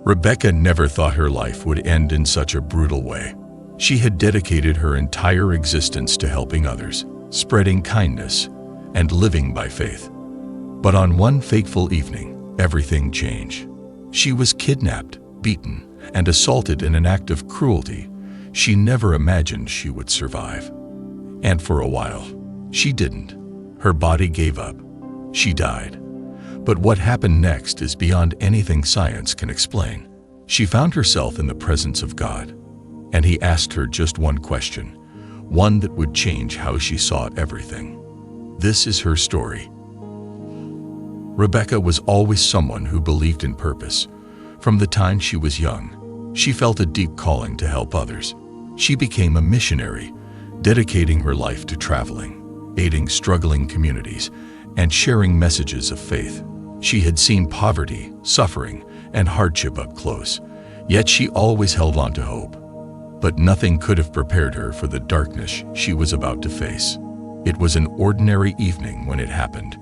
Rebecca never thought her life would end in such a brutal way. She had dedicated her entire existence to helping others, spreading kindness, and living by faith. But on one fateful evening, everything changed. She was kidnapped, beaten, and assaulted in an act of cruelty she never imagined she would survive. And for a while, she didn't. Her body gave up. She died. But what happened next is beyond anything science can explain. She found herself in the presence of God, and He asked her just one question, one that would change how she saw everything. This is her story. Rebecca was always someone who believed in purpose. From the time she was young, she felt a deep calling to help others. She became a missionary, dedicating her life to traveling, aiding struggling communities, and sharing messages of faith. She had seen poverty, suffering, and hardship up close, yet she always held on to hope. But nothing could have prepared her for the darkness she was about to face. It was an ordinary evening when it happened.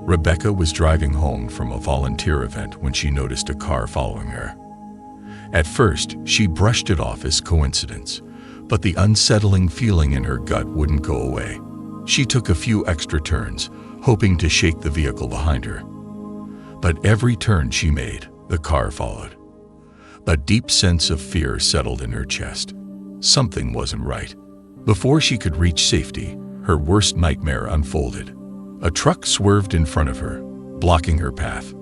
Rebecca was driving home from a volunteer event when she noticed a car following her. At first, she brushed it off as coincidence, but the unsettling feeling in her gut wouldn't go away. She took a few extra turns, hoping to shake the vehicle behind her. But every turn she made, the car followed. A deep sense of fear settled in her chest. Something wasn't right. Before she could reach safety, her worst nightmare unfolded. A truck swerved in front of her, blocking her path.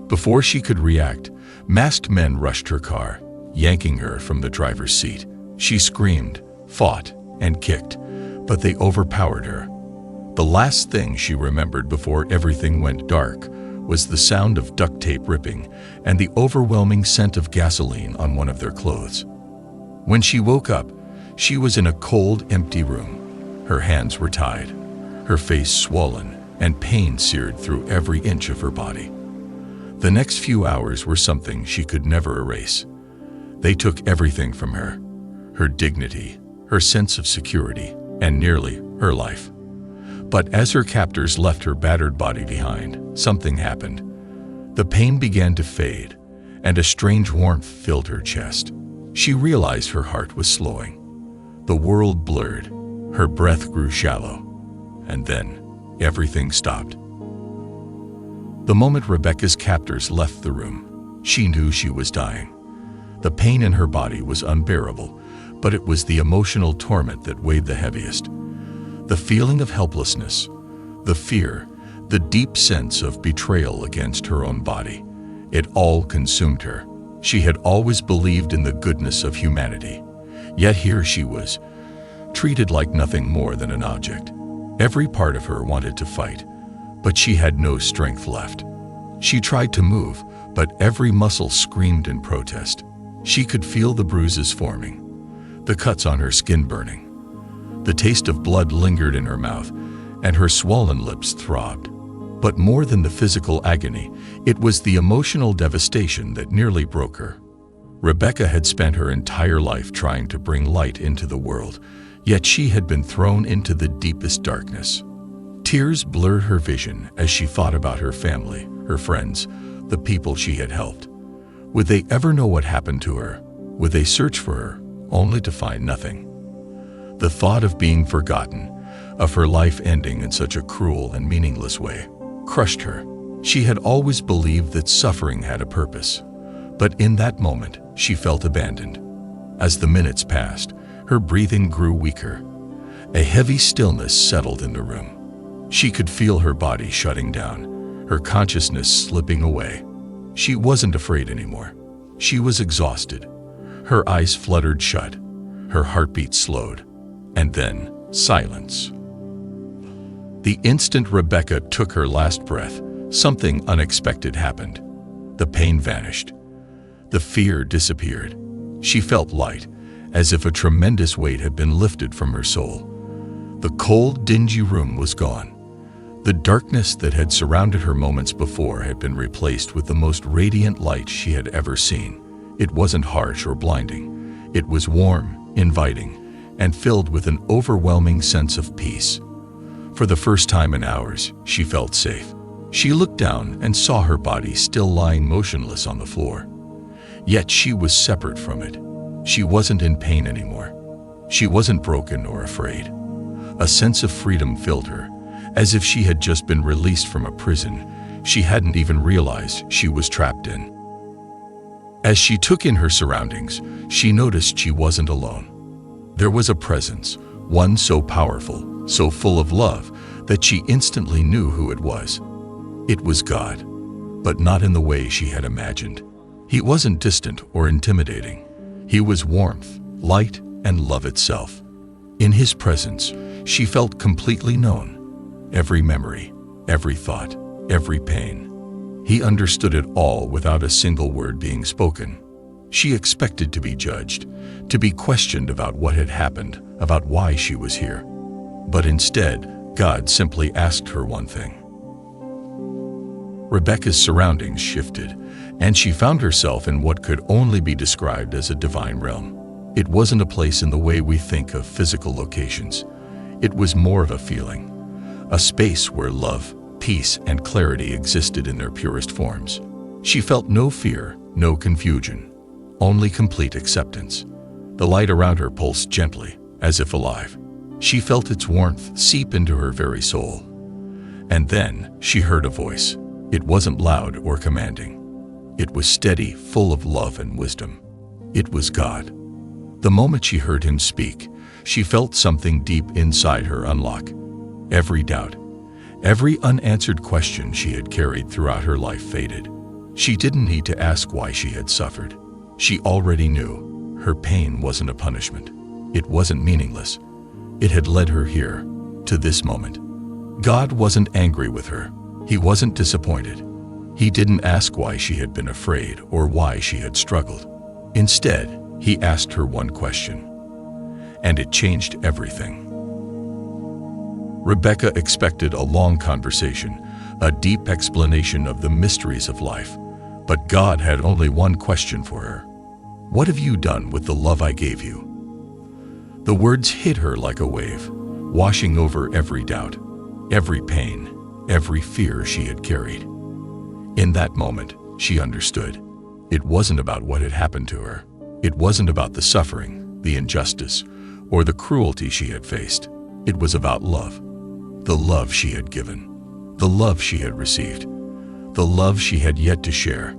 Before she could react, masked men rushed her car, yanking her from the driver's seat. She screamed, fought, and kicked, but they overpowered her. The last thing she remembered before everything went dark was the sound of duct tape ripping and the overwhelming scent of gasoline on one of their clothes. When she woke up, she was in a cold, empty room. Her hands were tied, her face swollen, and pain seared through every inch of her body. The next few hours were something she could never erase. They took everything from her, her dignity, her sense of security, and nearly her life. But as her captors left her battered body behind, something happened. The pain began to fade, and a strange warmth filled her chest. She realized her heart was slowing. The world blurred, her breath grew shallow, and then everything stopped. The moment Rebecca's captors left the room, she knew she was dying. The pain in her body was unbearable, but it was the emotional torment that weighed the heaviest. The feeling of helplessness, the fear, the deep sense of betrayal against her own body, it all consumed her. She had always believed in the goodness of humanity, yet here she was, treated like nothing more than an object. Every part of her wanted to fight, but she had no strength left. She tried to move, but every muscle screamed in protest. She could feel the bruises forming, the cuts on her skin burning. The taste of blood lingered in her mouth, and her swollen lips throbbed. But more than the physical agony, it was the emotional devastation that nearly broke her. Rebecca had spent her entire life trying to bring light into the world, yet she had been thrown into the deepest darkness. Tears blurred her vision as she thought about her family, her friends, the people she had helped. Would they ever know what happened to her? Would they search for her, only to find nothing? The thought of being forgotten, of her life ending in such a cruel and meaningless way, crushed her. She had always believed that suffering had a purpose, but in that moment, she felt abandoned. As the minutes passed, her breathing grew weaker. A heavy stillness settled in the room. She could feel her body shutting down, her consciousness slipping away. She wasn't afraid anymore. She was exhausted. Her eyes fluttered shut, her heartbeat slowed, and then silence. The instant Rebecca took her last breath, something unexpected happened. The pain vanished. The fear disappeared. She felt light, as if a tremendous weight had been lifted from her soul. The cold, dingy room was gone. The darkness that had surrounded her moments before had been replaced with the most radiant light she had ever seen. It wasn't harsh or blinding. It was warm, inviting, and filled with an overwhelming sense of peace. For the first time in hours, she felt safe. She looked down and saw her body still lying motionless on the floor. Yet she was separate from it. She wasn't in pain anymore. She wasn't broken or afraid. A sense of freedom filled her, as if she had just been released from a prison she hadn't even realized she was trapped in. As she took in her surroundings, she noticed she wasn't alone. There was a presence, one so powerful, so full of love, that she instantly knew who it was. It was God, but not in the way she had imagined. He wasn't distant or intimidating. He was warmth, light, and love itself. In His presence, she felt completely known. Every memory, every thought, every pain. He understood it all without a single word being spoken. She expected to be judged, to be questioned about what had happened, about why she was here. But instead, God simply asked her one thing. Rebecca's surroundings shifted, and she found herself in what could only be described as a divine realm. It wasn't a place in the way we think of physical locations. It was more of a feeling, a space where love, peace, and clarity existed in their purest forms. She felt no fear, no confusion, only complete acceptance. The light around her pulsed gently, as if alive. She felt its warmth seep into her very soul. And then she heard a voice. It wasn't loud or commanding. It was steady, full of love and wisdom. It was God. The moment she heard Him speak, she felt something deep inside her unlock. Every doubt, every unanswered question she had carried throughout her life faded. She didn't need to ask why she had suffered. She already knew. Her pain wasn't a punishment. It wasn't meaningless. It had led her here, to this moment. God wasn't angry with her. He wasn't disappointed. He didn't ask why she had been afraid or why she had struggled. Instead, He asked her one question, and it changed everything. Rebecca expected a long conversation, a deep explanation of the mysteries of life, but God had only one question for her. What have you done with the love I gave you? The words hit her like a wave, washing over every doubt, every pain, every fear she had carried. In that moment, she understood. It wasn't about what had happened to her. It wasn't about the suffering, the injustice, or the cruelty she had faced. It was about love. The love she had given. The love she had received. The love she had yet to share.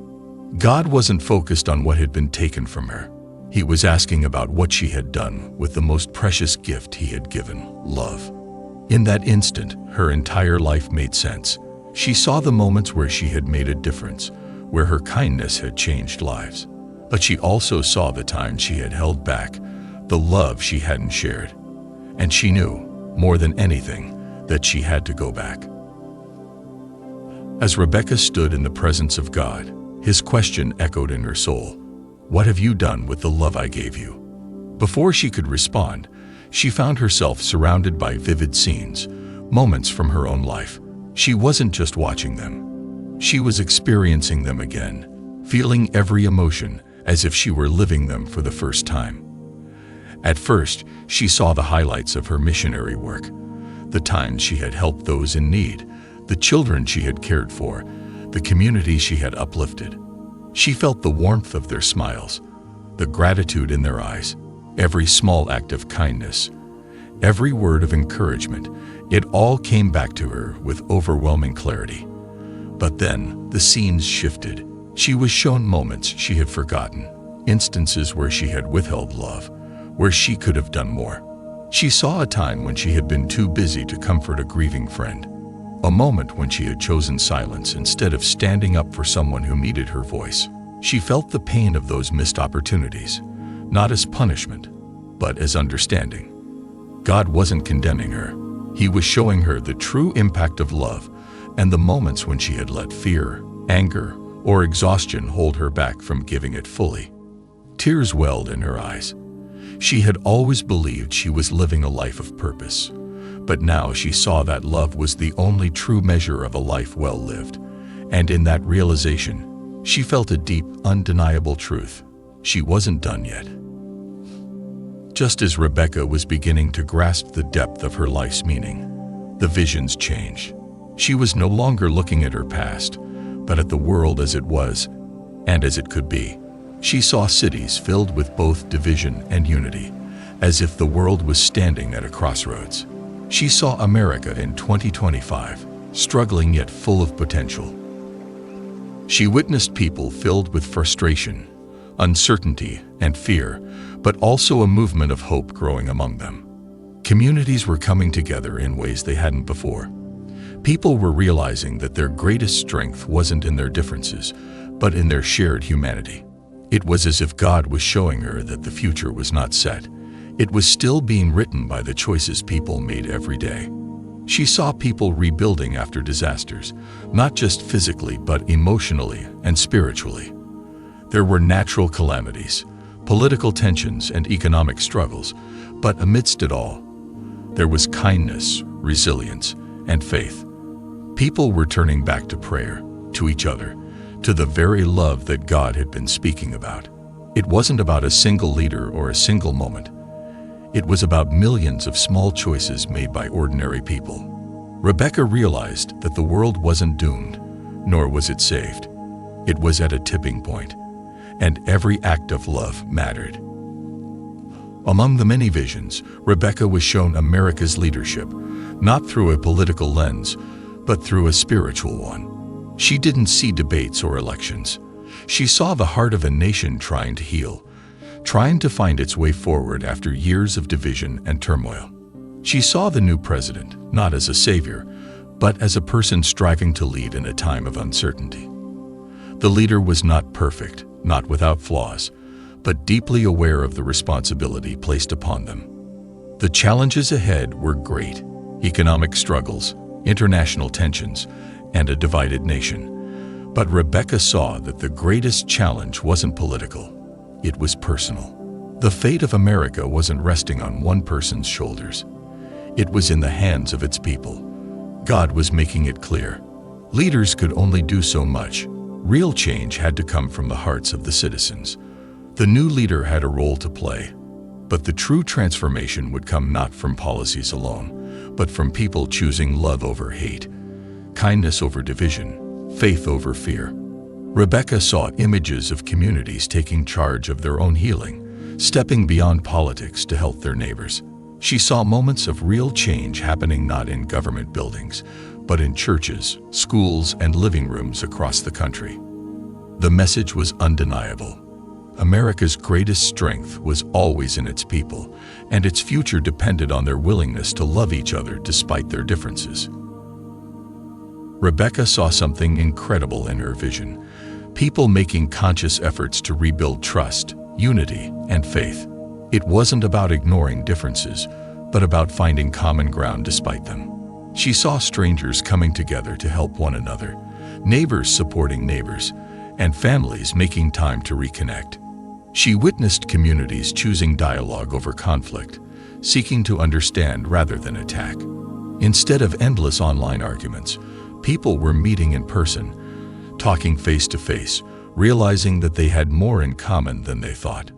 God wasn't focused on what had been taken from her. He was asking about what she had done with the most precious gift He had given, love. In that instant, her entire life made sense. She saw the moments where she had made a difference, where her kindness had changed lives. But she also saw the times she had held back, the love she hadn't shared. And she knew, more than anything, that she had to go back. As Rebecca stood in the presence of God, His question echoed in her soul. What have you done with the love I gave you? Before she could respond, she found herself surrounded by vivid scenes, moments from her own life. She wasn't just watching them. She was experiencing them again, feeling every emotion as if she were living them for the first time. At first, she saw the highlights of her missionary work, the times she had helped those in need, the children she had cared for, the communities she had uplifted. She felt the warmth of their smiles, the gratitude in their eyes, every small act of kindness, every word of encouragement. It all came back to her with overwhelming clarity. But then the scenes shifted. She was shown moments she had forgotten, instances where she had withheld love, where she could have done more. She saw a time when she had been too busy to comfort a grieving friend, a moment when she had chosen silence instead of standing up for someone who needed her voice. She felt the pain of those missed opportunities, not as punishment, but as understanding. God wasn't condemning her. He was showing her the true impact of love and the moments when she had let fear, anger, or exhaustion hold her back from giving it fully. Tears welled in her eyes. She had always believed she was living a life of purpose, but now she saw that love was the only true measure of a life well lived. And in that realization, she felt a deep, undeniable truth. She wasn't done yet. Just as Rebecca was beginning to grasp the depth of her life's meaning, the visions changed. She was no longer looking at her past, but at the world as it was and as it could be. She saw cities filled with both division and unity, as if the world was standing at a crossroads. She saw America in 2025, struggling yet full of potential. She witnessed people filled with frustration, uncertainty, and fear, but also a movement of hope growing among them. Communities were coming together in ways they hadn't before. People were realizing that their greatest strength wasn't in their differences, but in their shared humanity. It was as if God was showing her that the future was not set. It was still being written by the choices people made every day. She saw people rebuilding after disasters, not just physically but emotionally and spiritually. There were natural calamities, political tensions, and economic struggles, but amidst it all, there was kindness, resilience, and faith. People were turning back to prayer, to each other, to the very love that God had been speaking about. It wasn't about a single leader or a single moment. It was about millions of small choices made by ordinary people. Rebecca realized that the world wasn't doomed, nor was it saved. It was at a tipping point, and every act of love mattered. Among the many visions, Rebecca was shown America's leadership, not through a political lens, but through a spiritual one. She didn't see debates or elections. She saw the heart of a nation trying to heal, trying to find its way forward after years of division and turmoil. She saw the new president not as a savior, but as a person striving to lead in a time of uncertainty. The leader was not perfect, not without flaws, but deeply aware of the responsibility placed upon them. The challenges ahead were great: economic struggles, international tensions, and a divided nation. But Rebecca saw that the greatest challenge wasn't political, it was personal. The fate of America wasn't resting on one person's shoulders. It was in the hands of its people. God was making it clear. Leaders could only do so much. Real change had to come from the hearts of the citizens. The new leader had a role to play, but the true transformation would come not from policies alone, but from people choosing love over hate, kindness over division, faith over fear. Rebecca saw images of communities taking charge of their own healing, stepping beyond politics to help their neighbors. She saw moments of real change happening not in government buildings, but in churches, schools, and living rooms across the country. The message was undeniable. America's greatest strength was always in its people, and its future depended on their willingness to love each other despite their differences. Rebecca saw something incredible in her vision: people making conscious efforts to rebuild trust, unity, and faith. It wasn't about ignoring differences, but about finding common ground despite them. She saw strangers coming together to help one another, neighbors supporting neighbors, and families making time to reconnect. She witnessed communities choosing dialogue over conflict, seeking to understand rather than attack. Instead of endless online arguments, people were meeting in person, talking face to face, realizing that they had more in common than they thought.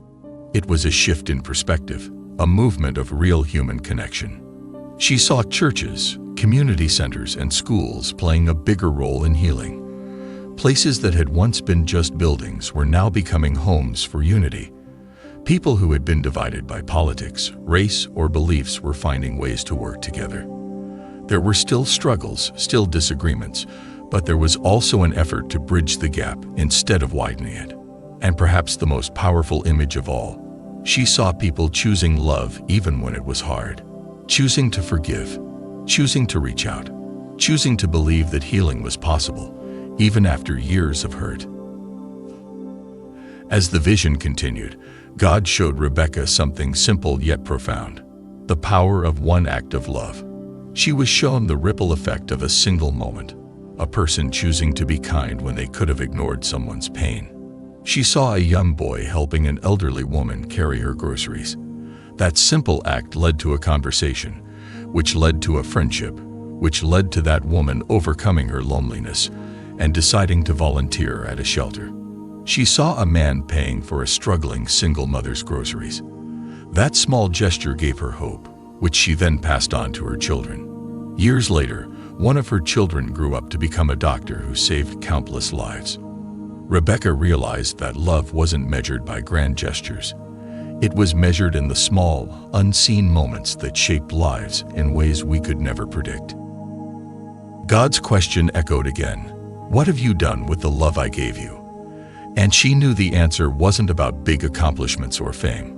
It was a shift in perspective, a movement of real human connection. She saw churches, community centers, and schools playing a bigger role in healing. Places that had once been just buildings were now becoming homes for unity. People who had been divided by politics, race, or beliefs were finding ways to work together. There were still struggles, still disagreements, but there was also an effort to bridge the gap instead of widening it. And perhaps the most powerful image of all, she saw people choosing love even when it was hard, choosing to forgive, choosing to reach out, choosing to believe that healing was possible, even after years of hurt. As the vision continued, God showed Rebecca something simple yet profound: the power of one act of love. She was shown the ripple effect of a single moment, a person choosing to be kind when they could have ignored someone's pain. She saw a young boy helping an elderly woman carry her groceries. That simple act led to a conversation, which led to a friendship, which led to that woman overcoming her loneliness and deciding to volunteer at a shelter. She saw a man paying for a struggling single mother's groceries. That small gesture gave her hope, which she then passed on to her children. Years later, one of her children grew up to become a doctor who saved countless lives. Rebecca realized that love wasn't measured by grand gestures. It was measured in the small, unseen moments that shaped lives in ways we could never predict. God's question echoed again, "What have you done with the love I gave you?" And she knew the answer wasn't about big accomplishments or fame.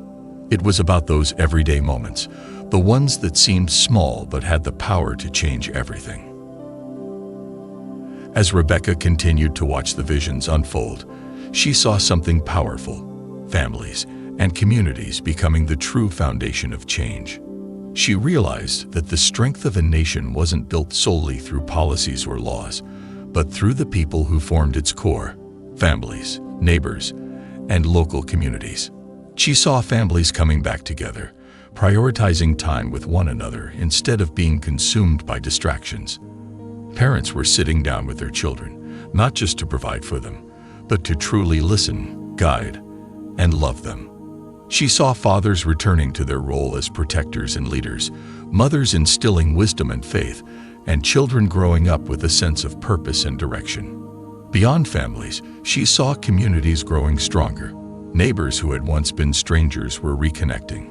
It was about those everyday moments, the ones that seemed small but had the power to change everything. As Rebecca continued to watch the visions unfold, she saw something powerful: families and communities becoming the true foundation of change. She realized that the strength of a nation wasn't built solely through policies or laws, but through the people who formed its core: families, neighbors, and local communities. She saw families coming back together, prioritizing time with one another instead of being consumed by distractions. Parents were sitting down with their children, not just to provide for them, but to truly listen, guide, and love them. She saw fathers returning to their role as protectors and leaders, mothers instilling wisdom and faith, and children growing up with a sense of purpose and direction. Beyond families, she saw communities growing stronger. Neighbors who had once been strangers were reconnecting.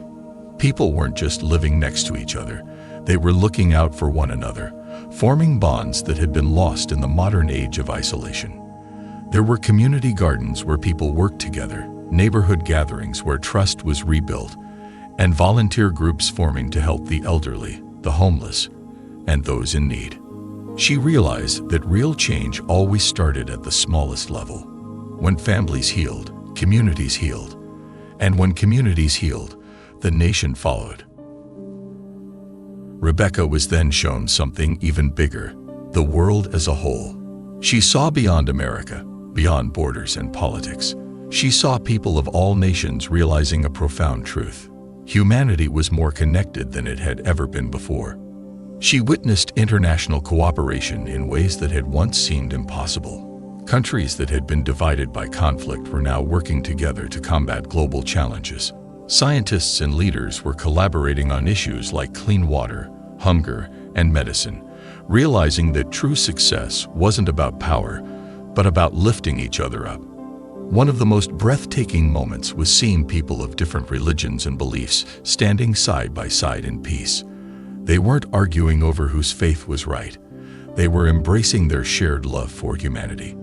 People weren't just living next to each other, they were looking out for one another, forming bonds that had been lost in the modern age of isolation. There were community gardens where people worked together, neighborhood gatherings where trust was rebuilt, and volunteer groups forming to help the elderly, the homeless, and those in need. She realized that real change always started at the smallest level. When families healed, communities healed, and when communities healed, the nation followed. Rebecca was then shown something even bigger: the world as a whole. She saw beyond America, beyond borders and politics. She saw people of all nations realizing a profound truth: humanity was more connected than it had ever been before. She witnessed international cooperation in ways that had once seemed impossible. Countries that had been divided by conflict were now working together to combat global challenges. Scientists and leaders were collaborating on issues like clean water, hunger, and medicine, realizing that true success wasn't about power, but about lifting each other up. One of the most breathtaking moments was seeing people of different religions and beliefs standing side by side in peace. They weren't arguing over whose faith was right. They were embracing their shared love for humanity.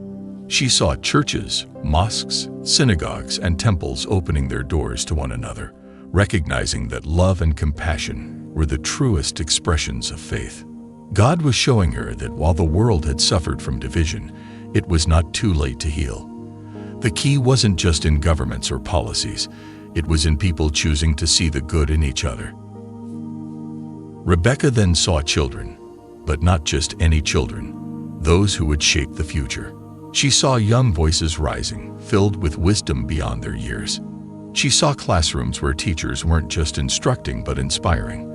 She saw churches, mosques, synagogues, and temples opening their doors to one another, recognizing that love and compassion were the truest expressions of faith. God was showing her that while the world had suffered from division, it was not too late to heal. The key wasn't just in governments or policies, it was in people choosing to see the good in each other. Rebecca then saw children, but not just any children, those who would shape the future. She saw young voices rising, filled with wisdom beyond their years. She saw classrooms where teachers weren't just instructing but inspiring.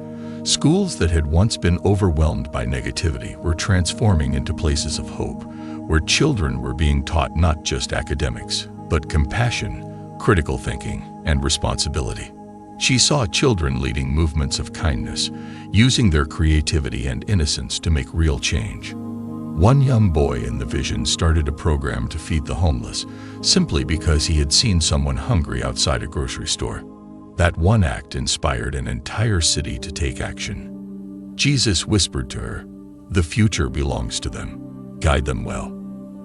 Schools that had once been overwhelmed by negativity were transforming into places of hope, where children were being taught not just academics, but compassion, critical thinking, and responsibility. She saw children leading movements of kindness, using their creativity and innocence to make real change. One young boy in the vision started a program to feed the homeless, simply because he had seen someone hungry outside a grocery store. That one act inspired an entire city to take action. Jesus whispered to her, "The future belongs to them. Guide them well."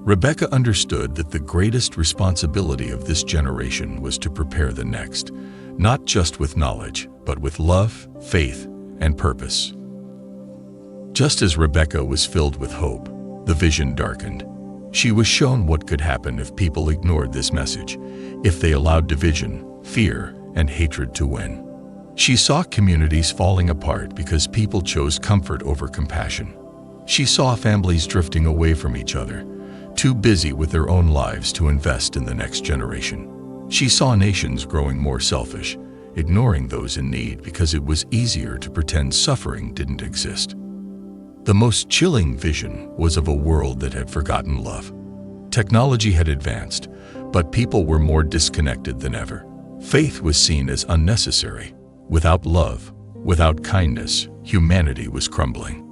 Rebecca understood that the greatest responsibility of this generation was to prepare the next, not just with knowledge, but with love, faith, and purpose. Just as Rebecca was filled with hope, the vision darkened. She was shown what could happen if people ignored this message, if they allowed division, fear, and hatred to win. She saw communities falling apart because people chose comfort over compassion. She saw families drifting away from each other, too busy with their own lives to invest in the next generation. She saw nations growing more selfish, ignoring those in need because it was easier to pretend suffering didn't exist. The most chilling vision was of a world that had forgotten love. Technology had advanced, but people were more disconnected than ever. Faith was seen as unnecessary. Without love, without kindness, humanity was crumbling.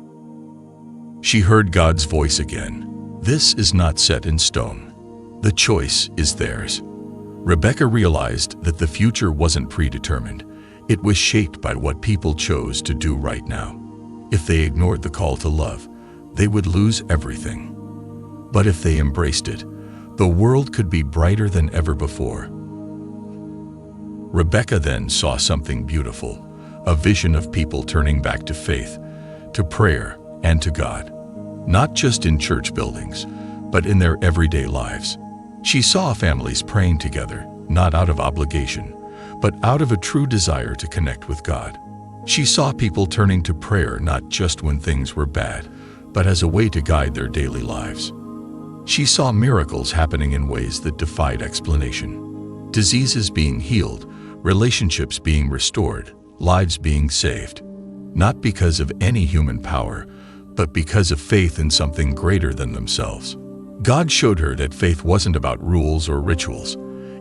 She heard God's voice again. "This is not set in stone. The choice is theirs. Rebecca realized that the future wasn't predetermined. It was shaped by what people chose to do right now. If they ignored the call to love, they would lose everything. But if they embraced it, the world could be brighter than ever before. Rebecca then saw something beautiful, a vision of people turning back to faith, to prayer, and to God. Not just in church buildings, but in their everyday lives. She saw families praying together, not out of obligation, but out of a true desire to connect with God. She saw people turning to prayer not just when things were bad, but as a way to guide their daily lives. She saw miracles happening in ways that defied explanation. Diseases being healed, relationships being restored, lives being saved. Not because of any human power, but because of faith in something greater than themselves. God showed her that faith wasn't about rules or rituals.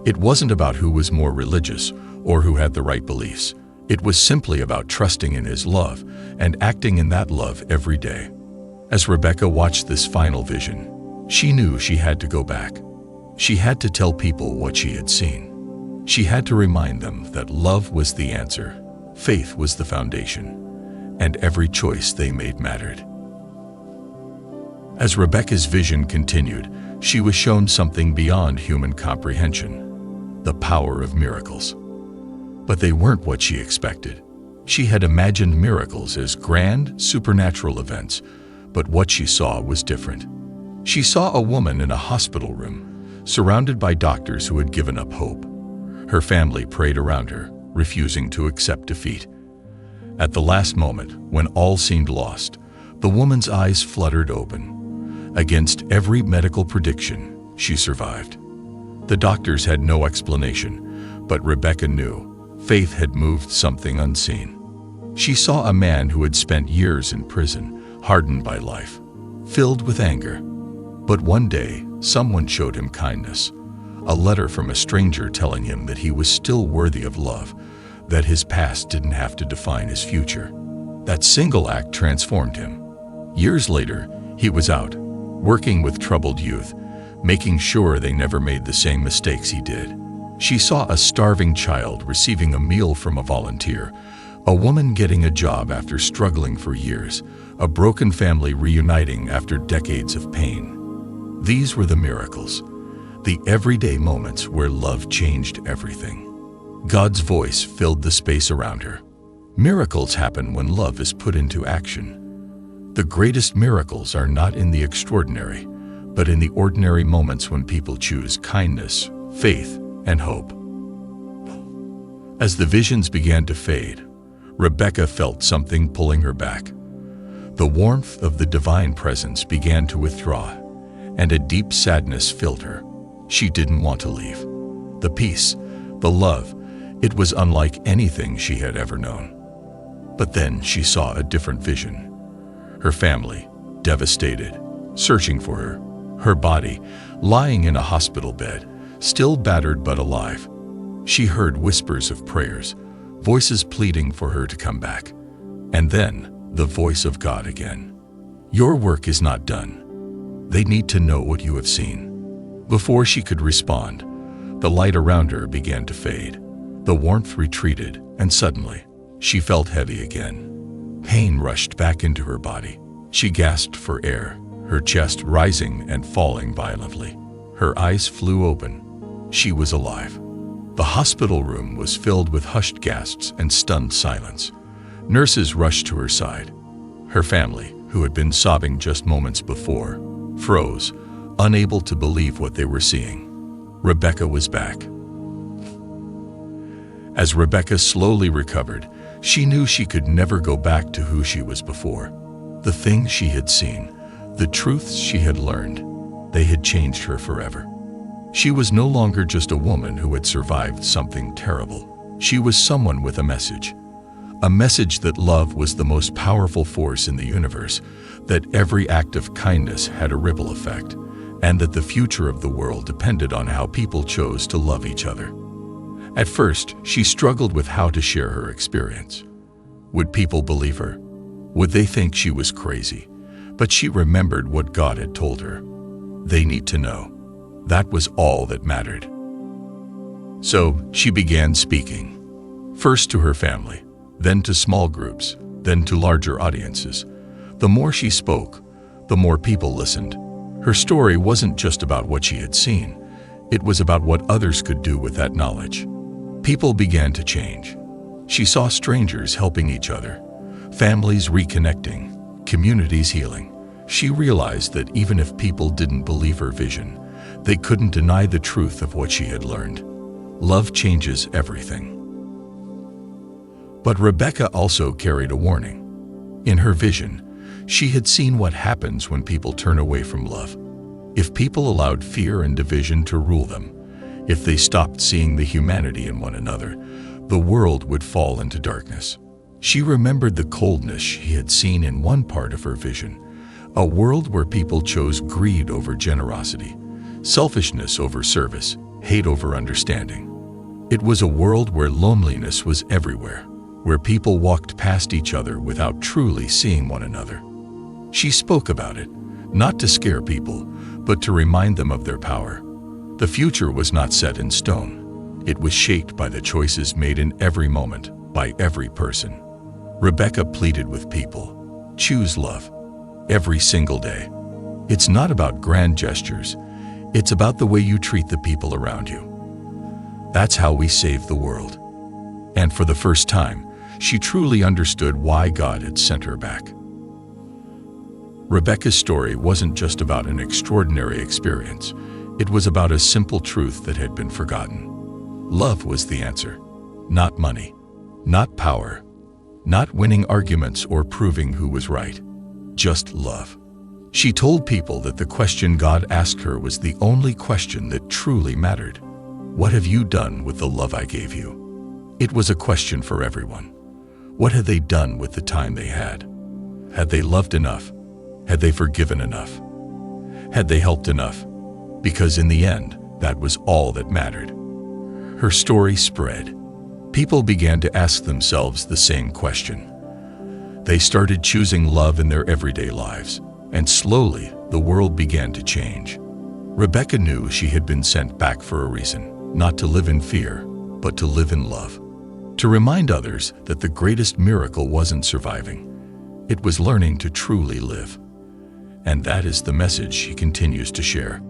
It wasn't about who was more religious or who had the right beliefs. It was simply about trusting in His love and acting in that love every day. As Rebecca watched this final vision, she knew she had to go back. She had to tell people what she had seen. She had to remind them that love was the answer, faith was the foundation, and every choice they made mattered. As Rebecca's vision continued, she was shown something beyond human comprehension, the power of miracles. But they weren't what she expected. She had imagined miracles as grand, supernatural events, but what she saw was different. She saw a woman in a hospital room, surrounded by doctors who had given up hope. Her family prayed around her, refusing to accept defeat. At the last moment, when all seemed lost, the woman's eyes fluttered open. Against every medical prediction, she survived. The doctors had no explanation, but Rebecca knew faith had moved something unseen. She saw a man who had spent years in prison, hardened by life, filled with anger. But one day, someone showed him kindness, a letter from a stranger telling him that he was still worthy of love, that his past didn't have to define his future. That single act transformed him. Years later, he was out, working with troubled youth, making sure they never made the same mistakes he did. She saw a starving child receiving a meal from a volunteer, a woman getting a job after struggling for years, a broken family reuniting after decades of pain. These were the miracles, the everyday moments where love changed everything. God's voice filled the space around her. Miracles happen when love is put into action. The greatest miracles are not in the extraordinary, but in the ordinary moments when people choose kindness, faith, and hope. As the visions began to fade, Rebecca felt something pulling her back. The warmth of the divine presence began to withdraw, and a deep sadness filled her. She didn't want to leave. The peace, the love, it was unlike anything she had ever known. But then she saw a different vision. Her family, devastated, searching for her. Her body, lying in a hospital bed, still battered but alive. She heard whispers of prayers, voices pleading for her to come back. And then, the voice of God again. Your work is not done. They need to know what you have seen. Before she could respond, the light around her began to fade. The warmth retreated, and suddenly, she felt heavy again. Pain rushed back into her body. She gasped for air, her chest rising and falling violently. Her eyes flew open. She was alive. The hospital room was filled with hushed gasps and stunned silence. Nurses rushed to her side. Her family, who had been sobbing just moments before, froze, unable to believe what they were seeing. Rebecca was back. As Rebecca slowly recovered, she knew she could never go back to who she was before. The things she had seen, the truths she had learned, they had changed her forever. She was no longer just a woman who had survived something terrible. She was someone with a message that love was the most powerful force in the universe, that every act of kindness had a ripple effect, and that the future of the world depended on how people chose to love each other. At first, she struggled with how to share her experience. Would people believe her? Would they think she was crazy? But she remembered what God had told her. They need to know. That was all that mattered. So she began speaking, first to her family, then to small groups, then to larger audiences. The more she spoke, the more people listened. Her story wasn't just about what she had seen. It was about what others could do with that knowledge. People began to change. She saw strangers helping each other, families reconnecting, communities healing. She realized that even if people didn't believe her vision, they couldn't deny the truth of what she had learned. Love changes everything. But Rebecca also carried a warning. In her vision, she had seen what happens when people turn away from love. If people allowed fear and division to rule them, if they stopped seeing the humanity in one another, the world would fall into darkness. She remembered the coldness she had seen in one part of her vision, a world where people chose greed over generosity, selfishness over service, hate over understanding. It was a world where loneliness was everywhere, where people walked past each other without truly seeing one another. She spoke about it, not to scare people, but to remind them of their power. The future was not set in stone. It was shaped by the choices made in every moment, by every person. Rebecca pleaded with people, choose love, every single day. It's not about grand gestures. It's about the way you treat the people around you. That's how we save the world. And for the first time, she truly understood why God had sent her back. Rebecca's story wasn't just about an extraordinary experience. It was about a simple truth that had been forgotten. Love was the answer. Not money, not power, not winning arguments or proving who was right. Just love. She told people that the question God asked her was the only question that truly mattered. What have you done with the love I gave you? It was a question for everyone. What had they done with the time they had? Had they loved enough? Had they forgiven enough? Had they helped enough? Because in the end, that was all that mattered. Her story spread. People began to ask themselves the same question. They started choosing love in their everyday lives, and slowly the world began to change. Rebecca knew she had been sent back for a reason, not to live in fear, but to live in love. To remind others that the greatest miracle wasn't surviving, it was learning to truly live. And that is the message she continues to share.